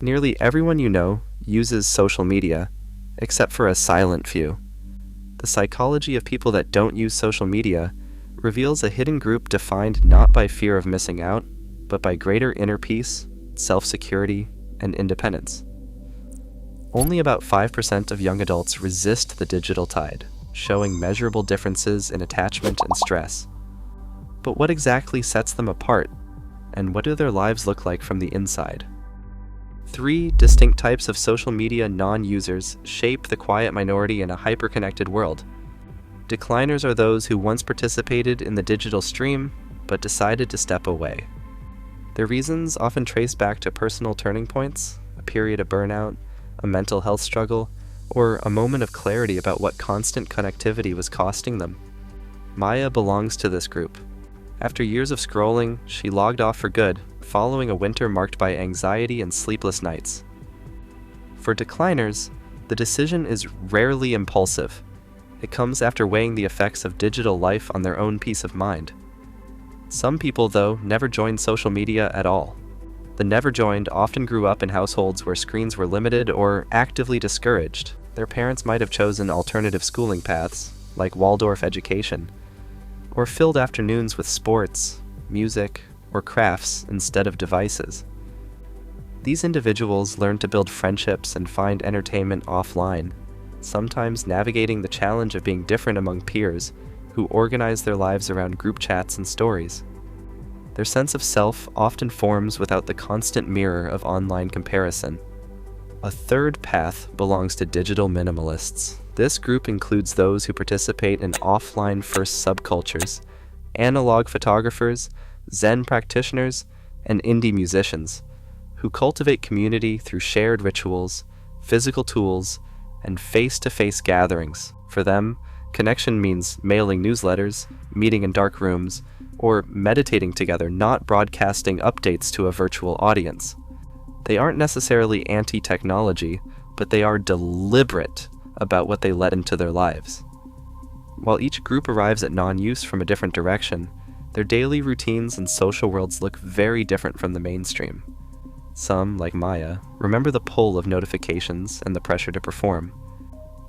Nearly everyone you know uses social media, except for a silent few. The psychology of people that don't use social media reveals a hidden group defined not by fear of missing out, but by greater inner peace, self-security, and independence. Only about 5% of young adults resist the digital tide, showing measurable differences in attachment and stress. But what exactly sets them apart, and what do their lives look like from the inside? Three distinct types of social media non-users shape the quiet minority in a hyper-connected world. Decliners are those who once participated in the digital stream, but decided to step away. Their reasons often trace back to personal turning points, a period of burnout, a mental health struggle, or a moment of clarity about what constant connectivity was costing them. Maya belongs to this group. After years of scrolling, she logged off for good, following a winter marked by anxiety and sleepless nights. For decliners, the decision is rarely impulsive. It comes after weighing the effects of digital life on their own peace of mind. Some people, though, never joined social media at all. The never joined often grew up in households where screens were limited or actively discouraged. Their parents might have chosen alternative schooling paths, like Waldorf education, or filled afternoons with sports, music, or crafts instead of devices. These individuals learn to build friendships and find entertainment offline, sometimes navigating the challenge of being different among peers who organize their lives around group chats and stories. Their sense of self often forms without the constant mirror of online comparison. A third path belongs to digital minimalists. This group includes those who participate in offline-first subcultures, analog photographers, Zen practitioners, and indie musicians, who cultivate community through shared rituals, physical tools, and face-to-face gatherings. For them, connection means mailing newsletters, meeting in dark rooms, or meditating together, not broadcasting updates to a virtual audience. They aren't necessarily anti-technology, but they are deliberate about what they let into their lives. While each group arrives at non-use from a different direction, their daily routines and social worlds look very different from the mainstream. Some, like Maya, remember the pull of notifications and the pressure to perform.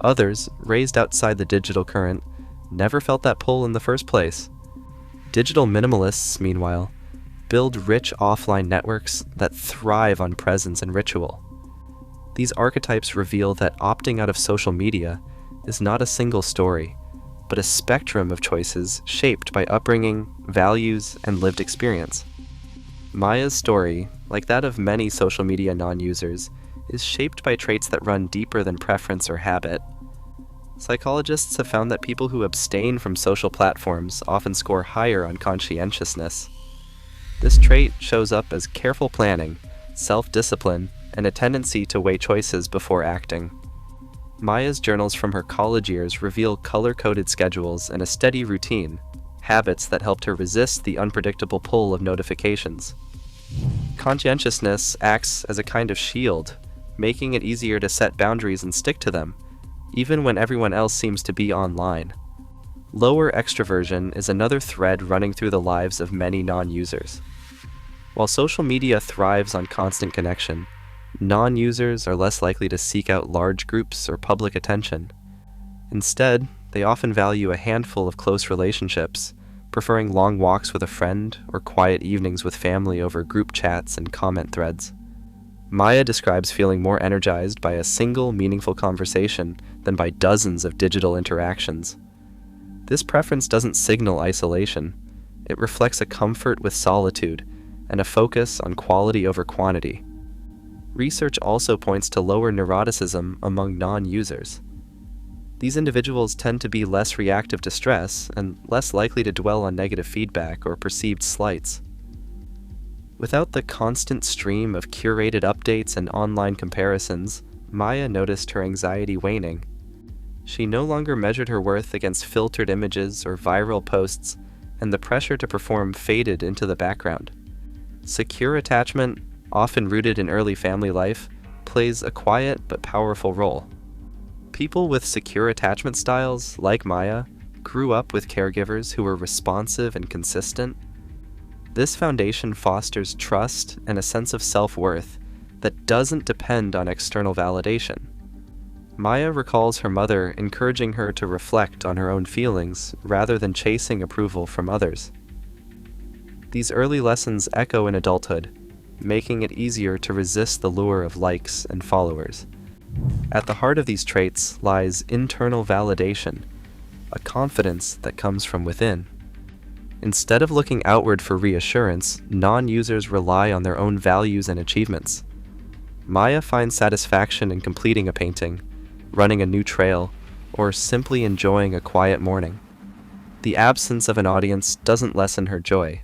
Others, raised outside the digital current, never felt that pull in the first place. Digital minimalists, meanwhile, build rich offline networks that thrive on presence and ritual. These archetypes reveal that opting out of social media is not a single story, but a spectrum of choices shaped by upbringing, values, and lived experience. Maya's story, like that of many social media non-users, is shaped by traits that run deeper than preference or habit. Psychologists have found that people who abstain from social platforms often score higher on conscientiousness. This trait shows up as careful planning, self-discipline, and a tendency to weigh choices before acting. Maya's journals from her college years reveal color-coded schedules and a steady routine, habits that helped her resist the unpredictable pull of notifications. Conscientiousness acts as a kind of shield, making it easier to set boundaries and stick to them, even when everyone else seems to be online. Lower extroversion is another thread running through the lives of many non-users. While social media thrives on constant connection, non-users are less likely to seek out large groups or public attention. Instead, they often value a handful of close relationships, preferring long walks with a friend or quiet evenings with family over group chats and comment threads. Maya describes feeling more energized by a single meaningful conversation than by dozens of digital interactions. This preference doesn't signal isolation. It reflects a comfort with solitude and a focus on quality over quantity. Research also points to lower neuroticism among non-users. These individuals tend to be less reactive to stress and less likely to dwell on negative feedback or perceived slights. Without the constant stream of curated updates and online comparisons, Maya noticed her anxiety waning. She no longer measured her worth against filtered images or viral posts, and the pressure to perform faded into the background. Secure attachment, often rooted in early family life, plays a quiet but powerful role. People with secure attachment styles, like Maya, grew up with caregivers who were responsive and consistent. This foundation fosters trust and a sense of self-worth that doesn't depend on external validation. Maya recalls her mother encouraging her to reflect on her own feelings rather than chasing approval from others. These early lessons echo in adulthood, making it easier to resist the lure of likes and followers. At the heart of these traits lies internal validation, a confidence that comes from within. Instead of looking outward for reassurance, non-users rely on their own values and achievements. Maya finds satisfaction in completing a painting, running a new trail, or simply enjoying a quiet morning. The absence of an audience doesn't lessen her joy.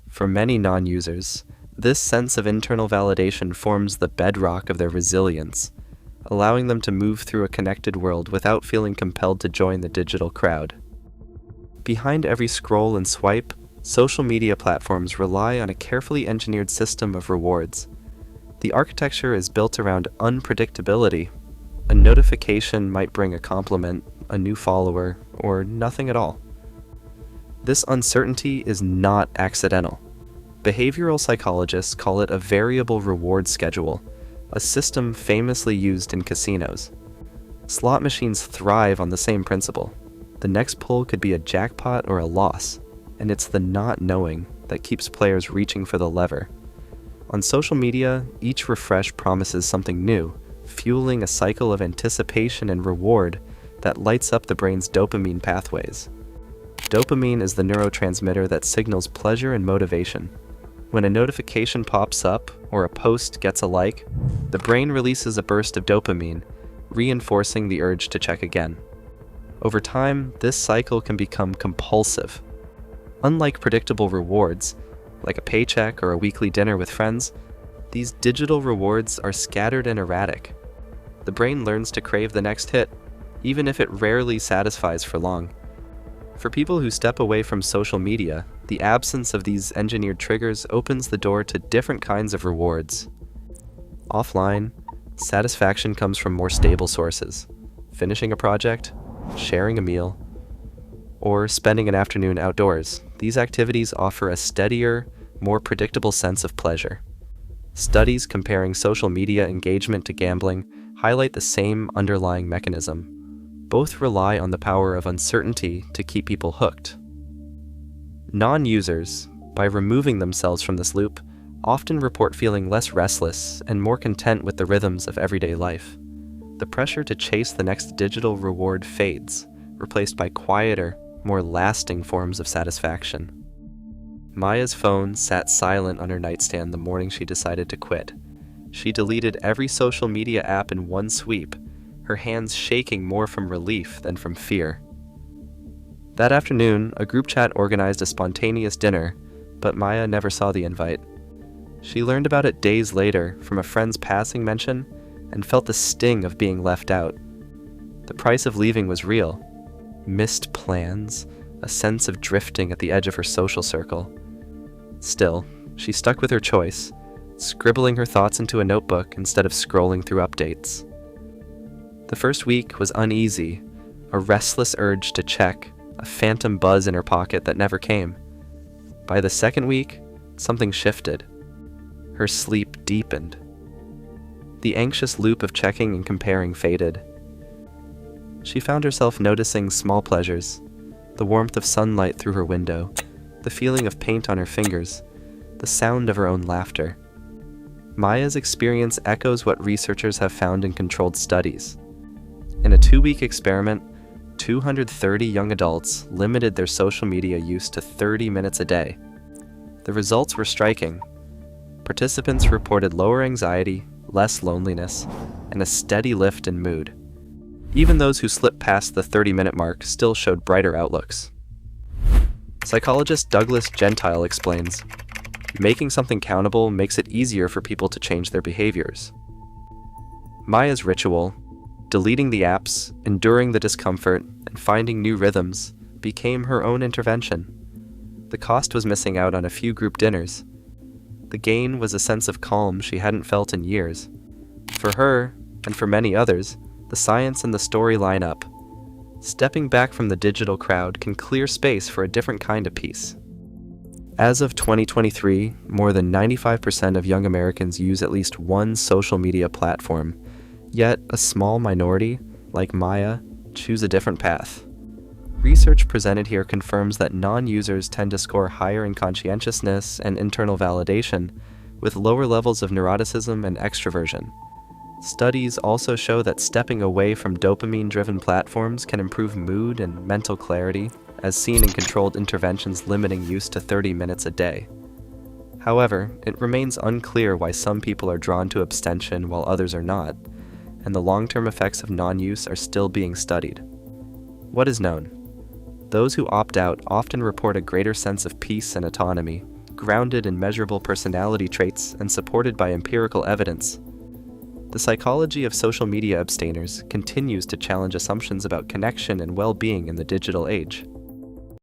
For many non-users, this sense of internal validation forms the bedrock of their resilience, allowing them to move through a connected world without feeling compelled to join the digital crowd. Behind every scroll and swipe, social media platforms rely on a carefully engineered system of rewards. The architecture is built around unpredictability. A notification might bring a compliment, a new follower, or nothing at all. This uncertainty is not accidental. Behavioral psychologists call it a variable reward schedule, a system famously used in casinos. Slot machines thrive on the same principle. The next pull could be a jackpot or a loss, and it's the not knowing that keeps players reaching for the lever. On social media, each refresh promises something new, fueling a cycle of anticipation and reward that lights up the brain's dopamine pathways. Dopamine is the neurotransmitter that signals pleasure and motivation. When a notification pops up or a post gets a like, the brain releases a burst of dopamine, reinforcing the urge to check again. Over time, this cycle can become compulsive. Unlike predictable rewards, like a paycheck or a weekly dinner with friends, these digital rewards are scattered and erratic. The brain learns to crave the next hit, even if it rarely satisfies for long. For people who step away from social media, the absence of these engineered triggers opens the door to different kinds of rewards. Offline, satisfaction comes from more stable sources: finishing a project, sharing a meal, or spending an afternoon outdoors. These activities offer a steadier, more predictable sense of pleasure. Studies comparing social media engagement to gambling highlight the same underlying mechanism. Both rely on the power of uncertainty to keep people hooked. Non-users, by removing themselves from this loop, often report feeling less restless and more content with the rhythms of everyday life. The pressure to chase the next digital reward fades, replaced by quieter, more lasting forms of satisfaction. Maya's phone sat silent on her nightstand the morning she decided to quit. She deleted every social media app in one sweep, her hands shaking more from relief than from fear. That afternoon, a group chat organized a spontaneous dinner, but Maya never saw the invite. She learned about it days later from a friend's passing mention and felt the sting of being left out. The price of leaving was real. Missed plans, a sense of drifting at the edge of her social circle. Still, she stuck with her choice, scribbling her thoughts into a notebook instead of scrolling through updates. The first week was uneasy, a restless urge to check, a phantom buzz in her pocket that never came. By the second week, something shifted. Her sleep deepened. The anxious loop of checking and comparing faded. She found herself noticing small pleasures: the warmth of sunlight through her window, the feeling of paint on her fingers, the sound of her own laughter. Maya's experience echoes what researchers have found in controlled studies. In a 2-week experiment, 230 young adults limited their social media use to 30 minutes a day. The results were striking. Participants reported lower anxiety, less loneliness, and a steady lift in mood. Even those who slipped past the 30-minute mark still showed brighter outlooks. Psychologist Douglas Gentile explains, "Making something countable makes it easier for people to change their behaviors." Maya's ritual, deleting the apps, enduring the discomfort, and finding new rhythms, became her own intervention. The cost was missing out on a few group dinners. The gain was a sense of calm she hadn't felt in years. For her, and for many others, the science and the story line up. Stepping back from the digital crowd can clear space for a different kind of peace. As of 2023, more than 95% of young Americans use at least one social media platform, yet a small minority, like Maya, choose a different path. Research presented here confirms that non-users tend to score higher in conscientiousness and internal validation, with lower levels of neuroticism and extroversion. Studies also show that stepping away from dopamine-driven platforms can improve mood and mental clarity, as seen in controlled interventions limiting use to 30 minutes a day. However, it remains unclear why some people are drawn to abstention while others are not, and the long-term effects of non-use are still being studied. What is known? Those who opt out often report a greater sense of peace and autonomy, grounded in measurable personality traits and supported by empirical evidence. The psychology of social media abstainers continues to challenge assumptions about connection and well-being in the digital age.